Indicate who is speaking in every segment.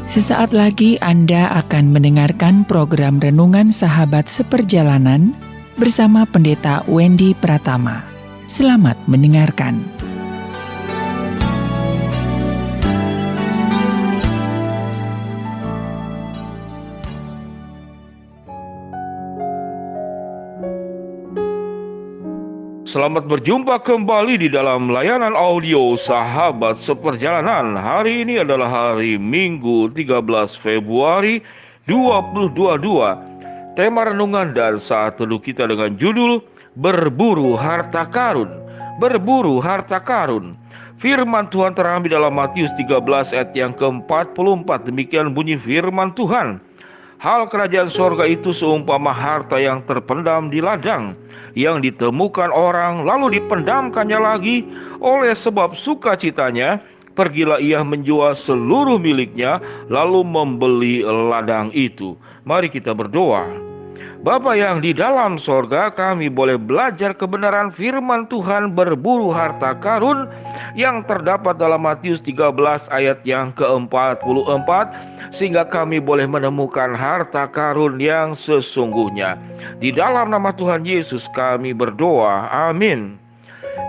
Speaker 1: Sesaat lagi Anda akan mendengarkan program Renungan Sahabat Seperjalanan bersama Pendeta Wendy Pratama. Selamat mendengarkan.
Speaker 2: Selamat berjumpa kembali di dalam layanan audio Sahabat Seperjalanan. Hari ini adalah hari Minggu 13 Februari 2022. Tema renungan dan saat teduh kita dengan judul Berburu Harta Karun. Berburu Harta Karun. Firman Tuhan terambil dalam Matius 13 ayat yang ke-44. Demikian bunyi firman Tuhan. Hal kerajaan sorga itu seumpama harta yang terpendam di ladang, yang ditemukan orang lalu dipendamkannya lagi. Oleh sebab sukacitanya, pergilah ia menjual seluruh miliknya lalu membeli ladang itu. Mari kita berdoa. Bapa yang di dalam sorga, kami boleh belajar kebenaran firman Tuhan berburu harta karun yang terdapat dalam Matius 13 ayat yang ke-44, sehingga kami boleh menemukan harta karun yang sesungguhnya. Di dalam nama Tuhan Yesus kami berdoa, amin.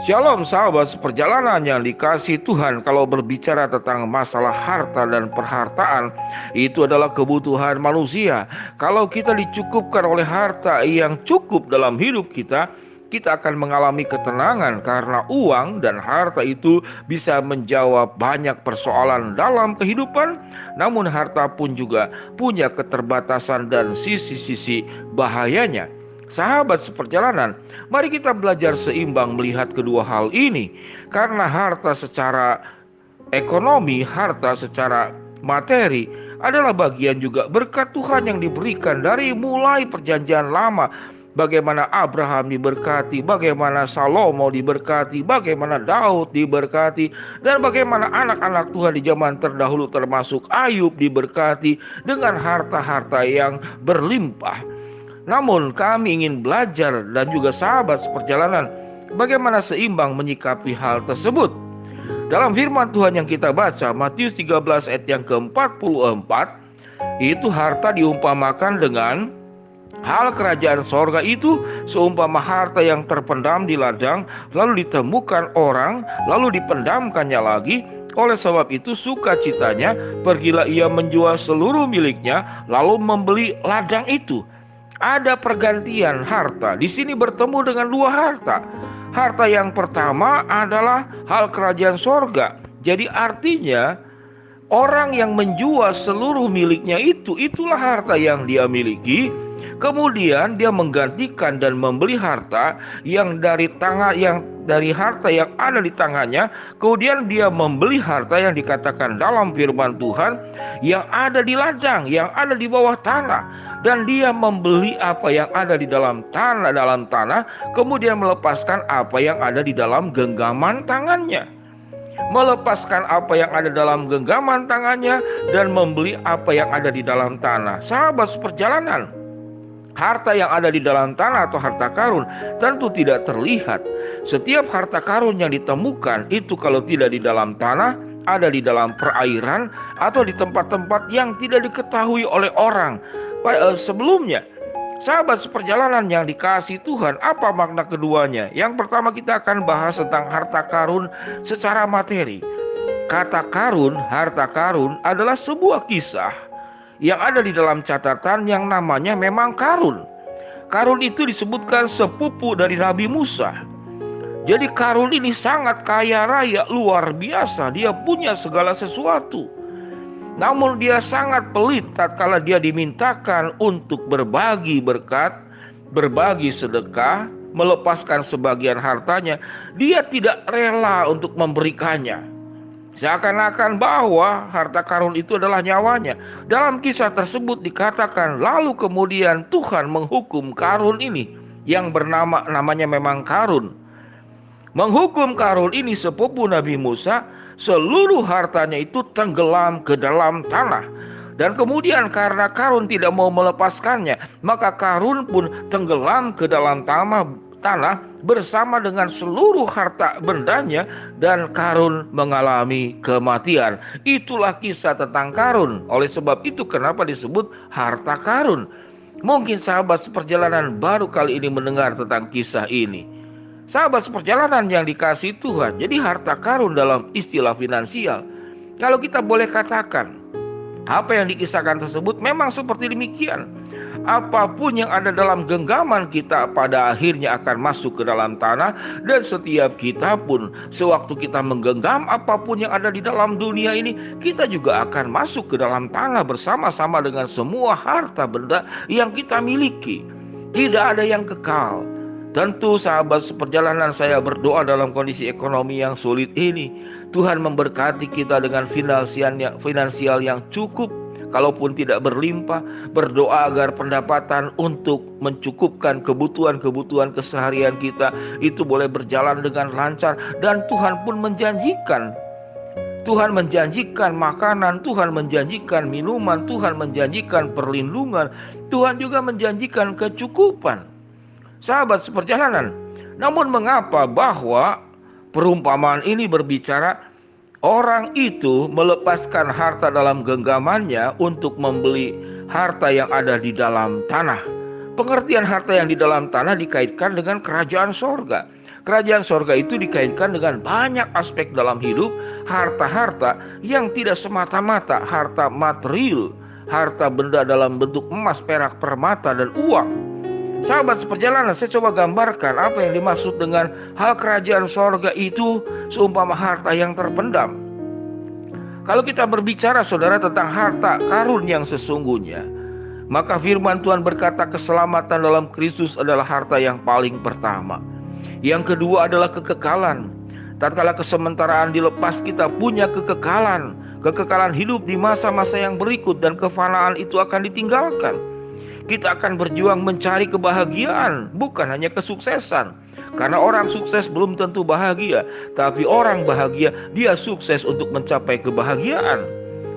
Speaker 2: Shalom sahabat seperjalanan yang dikasihi Tuhan. Kalau berbicara tentang masalah harta dan perhartaan, itu adalah kebutuhan manusia. Kalau kita dicukupkan oleh harta yang cukup dalam hidup kita, kita akan mengalami ketenangan karena uang dan harta itu bisa menjawab banyak persoalan dalam kehidupan. Namun harta pun juga punya keterbatasan dan sisi-sisi bahayanya. Sahabat seperjalanan, mari kita belajar seimbang melihat kedua hal ini. Karena harta secara ekonomi, harta secara materi adalah bagian juga berkat Tuhan yang diberikan dari mulai perjanjian lama. Bagaimana Abraham diberkati, bagaimana Salomo diberkati, bagaimana Daud diberkati, dan bagaimana anak-anak Tuhan di zaman terdahulu termasuk Ayub diberkati dengan harta-harta yang berlimpah. Namun kami ingin belajar dan juga sahabat seperjalanan bagaimana seimbang menyikapi hal tersebut. Dalam firman Tuhan yang kita baca Matius 13 ayat yang ke-44, itu harta diumpamakan dengan hal kerajaan sorga itu seumpama harta yang terpendam di ladang, lalu ditemukan orang, lalu dipendamkannya lagi. Oleh sebab itu sukacitanya, pergilah ia menjual seluruh miliknya lalu membeli ladang itu. Ada pergantian harta. Di sini bertemu dengan dua harta. Harta yang pertama adalah hal kerajaan sorga. Jadi artinya orang yang menjual seluruh miliknya itulah harta yang dia miliki. Kemudian dia menggantikan dan membeli harta yang dari harta yang ada di tangannya. Kemudian dia membeli harta yang dikatakan dalam firman Tuhan yang ada di ladang, yang ada di bawah tanah. Dan dia membeli apa yang ada di dalam tanah, kemudian melepaskan apa yang ada di dalam genggaman tangannya. Melepaskan apa yang ada dalam genggaman tangannya dan membeli apa yang ada di dalam tanah. Sahabat seperjalanan, harta yang ada di dalam tanah atau harta karun tentu tidak terlihat. Setiap harta karun yang ditemukan itu kalau tidak di dalam tanah, ada di dalam perairan atau di tempat-tempat yang tidak diketahui oleh orang sebelumnya. Sahabat seperjalanan yang dikasihi Tuhan, apa makna keduanya? Yang pertama kita akan bahas tentang harta karun secara materi. Kata karun, harta karun adalah sebuah kisah yang ada di dalam catatan yang namanya memang karun. Karun itu disebutkan sepupu dari Nabi Musa. Jadi karun ini sangat kaya raya, luar biasa. Dia punya segala sesuatu. Namun dia sangat pelit tatkala dia dimintakan untuk berbagi berkat, berbagi sedekah, melepaskan sebagian hartanya. Dia tidak rela untuk memberikannya. Seakan-akan bahwa harta karun itu adalah nyawanya. Dalam kisah tersebut dikatakan lalu kemudian Tuhan menghukum karun ini yang namanya memang karun. Menghukum karun ini sepupu Nabi Musa, seluruh hartanya itu tenggelam ke dalam tanah. Dan kemudian karena karun tidak mau melepaskannya, maka karun pun tenggelam ke dalam tanah bersama dengan seluruh harta bendanya, dan Karun mengalami kematian. Itulah kisah tentang Karun. Oleh sebab itu kenapa disebut harta karun. Mungkin sahabat seperjalanan baru kali ini mendengar tentang kisah ini. Sahabat seperjalanan yang dikasihi Tuhan, jadi harta karun dalam istilah finansial, kalau kita boleh katakan, apa yang dikisahkan tersebut memang seperti demikian. Apapun yang ada dalam genggaman kita pada akhirnya akan masuk ke dalam tanah. Dan setiap kita pun sewaktu kita menggenggam apapun yang ada di dalam dunia ini, kita juga akan masuk ke dalam tanah bersama-sama dengan semua harta benda yang kita miliki. Tidak ada yang kekal. Tentu sahabat seperjalanan, saya berdoa dalam kondisi ekonomi yang sulit ini, Tuhan memberkati kita dengan finansial yang cukup. Kalaupun tidak berlimpah, berdoa agar pendapatan untuk mencukupkan kebutuhan keseharian kita itu boleh berjalan dengan lancar. Dan Tuhan pun menjanjikan. Tuhan menjanjikan makanan, Tuhan menjanjikan minuman, Tuhan menjanjikan perlindungan, Tuhan juga menjanjikan kecukupan. Sahabat seperjalanan, namun mengapa bahwa perumpamaan ini berbicara orang itu melepaskan harta dalam genggamannya untuk membeli harta yang ada di dalam tanah? Pengertian harta yang di dalam tanah dikaitkan dengan kerajaan sorga. Kerajaan sorga itu dikaitkan dengan banyak aspek dalam hidup. Harta-harta yang tidak semata-mata harta material, harta benda dalam bentuk emas, perak, permata, dan uang. Sahabat seperjalanan, saya coba gambarkan apa yang dimaksud dengan hal kerajaan sorga itu seumpama harta yang terpendam. Kalau kita berbicara saudara tentang harta karun yang sesungguhnya, maka firman Tuhan berkata keselamatan dalam Kristus adalah harta yang paling pertama. Yang kedua adalah kekekalan. Tatkala kesementaraan dilepas, kita punya kekekalan. Kekekalan hidup di masa-masa yang berikut, dan kefanaan itu akan ditinggalkan. Kita akan berjuang mencari kebahagiaan, bukan hanya kesuksesan. Karena orang sukses belum tentu bahagia, tapi orang bahagia dia sukses untuk mencapai kebahagiaan.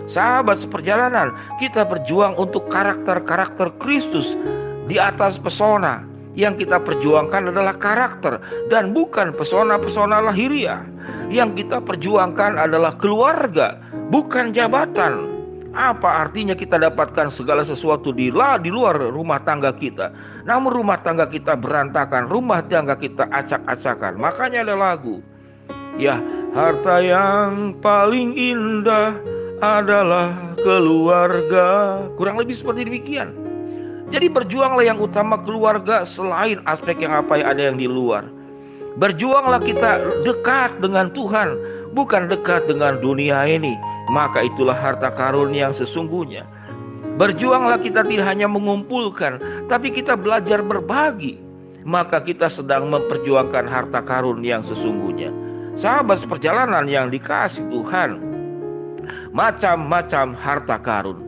Speaker 2: Sahabat seperjalanan, kita berjuang untuk karakter-karakter Kristus di atas pesona. Yang kita perjuangkan adalah karakter dan bukan pesona-pesona lahiriah. Yang kita perjuangkan adalah keluarga, bukan jabatan. Apa artinya kita dapatkan segala sesuatu di luar rumah tangga kita, namun rumah tangga kita berantakan, rumah tangga kita acak-acakan? Makanya ada lagu, ya, harta yang paling indah adalah keluarga. Kurang lebih seperti demikian. Jadi berjuanglah yang utama keluarga, selain aspek yang apa yang ada yang di luar. Berjuanglah kita dekat dengan Tuhan, bukan dekat dengan dunia ini. Maka itulah harta karun yang sesungguhnya. Berjuanglah kita tidak hanya mengumpulkan, tapi kita belajar berbagi. Maka kita sedang memperjuangkan harta karun yang sesungguhnya. Sahabat seperjalanan yang dikasihi Tuhan, macam-macam harta karun.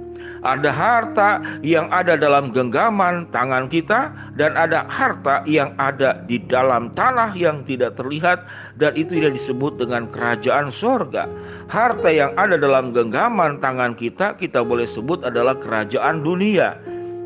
Speaker 2: Ada harta yang ada dalam genggaman tangan kita, dan ada harta yang ada di dalam tanah yang tidak terlihat, dan itu yang disebut dengan kerajaan sorga. Harta yang ada dalam genggaman tangan kita, kita boleh sebut adalah kerajaan dunia.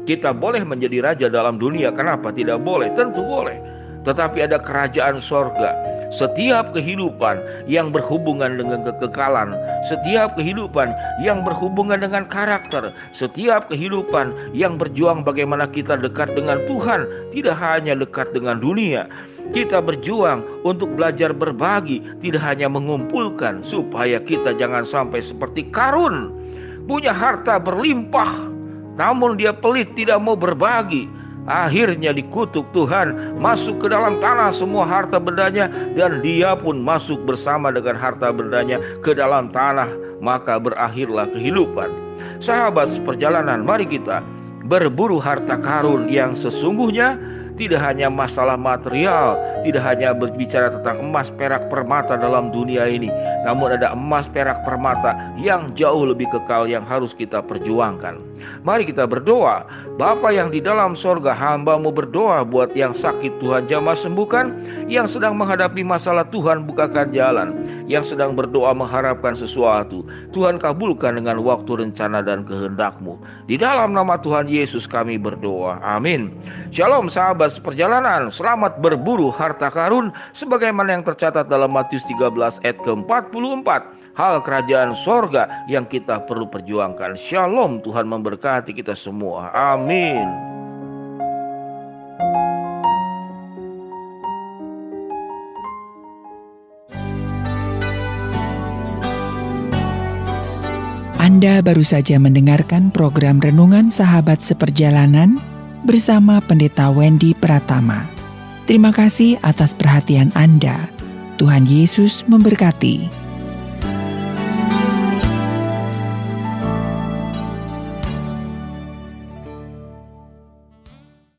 Speaker 2: Kita boleh menjadi raja dalam dunia, kenapa tidak boleh? Tentu boleh. Tetapi ada kerajaan sorga. Setiap kehidupan yang berhubungan dengan kekekalan, setiap kehidupan yang berhubungan dengan karakter, setiap kehidupan yang berjuang bagaimana kita dekat dengan Tuhan, tidak hanya dekat dengan dunia. Kita berjuang untuk belajar berbagi, tidak hanya mengumpulkan, supaya kita jangan sampai seperti Karun, punya harta berlimpah, namun dia pelit, tidak mau berbagi. Akhirnya dikutuk Tuhan, masuk ke dalam tanah semua harta bendanya, dan dia pun masuk bersama dengan harta bendanya ke dalam tanah. Maka berakhirlah kehidupan. Sahabat seperjalanan, mari kita berburu harta karun yang sesungguhnya. Tidak hanya masalah material, tidak hanya berbicara tentang emas, perak, permata dalam dunia ini, namun ada emas, perak, permata yang jauh lebih kekal yang harus kita perjuangkan. Mari kita berdoa. Bapa yang di dalam sorga, hamba-Mu berdoa buat yang sakit Tuhan jamah sembuhkan, yang sedang menghadapi masalah Tuhan bukakan jalan, yang sedang berdoa mengharapkan sesuatu, Tuhan kabulkan dengan waktu, rencana, dan kehendak-Mu. Di dalam nama Tuhan Yesus kami berdoa. Amin. Shalom sahabat seperjalanan, selamat berburu harta karun sebagaimana yang tercatat dalam Matius 13 ayat ke-44. Hal kerajaan sorga yang kita perlu perjuangkan. Shalom, Tuhan memberkati kita semua. Amin.
Speaker 1: Anda baru saja mendengarkan program Renungan Sahabat Seperjalanan bersama Pendeta Wendy Pratama. Terima kasih atas perhatian Anda. Tuhan Yesus memberkati.